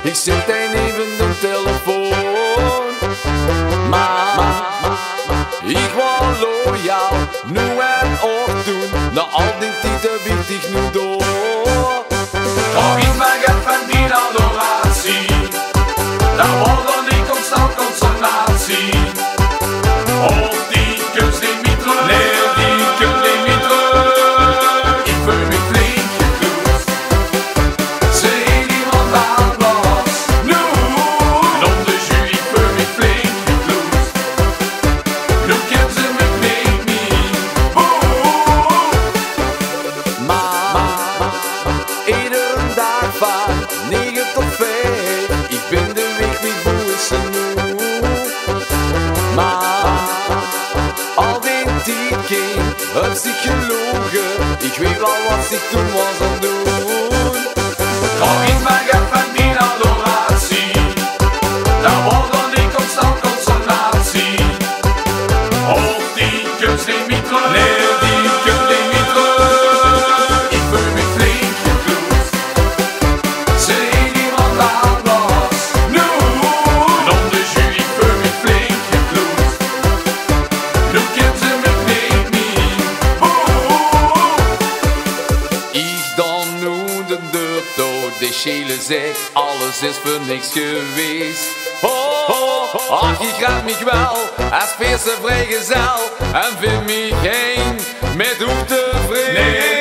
ik zet even de telefoon. Maar ik was loyaal, nu en ook toen, na al die tijd weet ik nu door. Ga ik mijn geld van die adoratie, daar wordt dan die constant consternatie. Of die kunst neemt niet terug, nee, die kunst neemt niet terug. Ik voel me flink gekloed, ze heeft iemand anders. Nu, nom de jus, ik voel me flink gekloed. Nu kan ze me kneep niet. Maar iedere dag van 9 tot 5, ik ben de weg niet hoe is ze nu. Maar al die tijd ging, heb zich gelogen, ik weet wel wat ik toen was aan het doen. Ga ik mijn geld van die adoratie, daar wordt dan die constant consternatie. Of die kunst neemt niet terug, nee, die kunst neemt niet terug. Ik voel me flink gekloed, ze heeft iemand anders. Nu, nom de jus, ik voel me flink gekloed. Nu kan ze me kneep niet. Ik dan nu de deur door, de schele zegt, alles is voor niks geweest. Ach, ik raad mich wel als feeste vrijgezel en vind mich geen met hoe tevreden. Nee.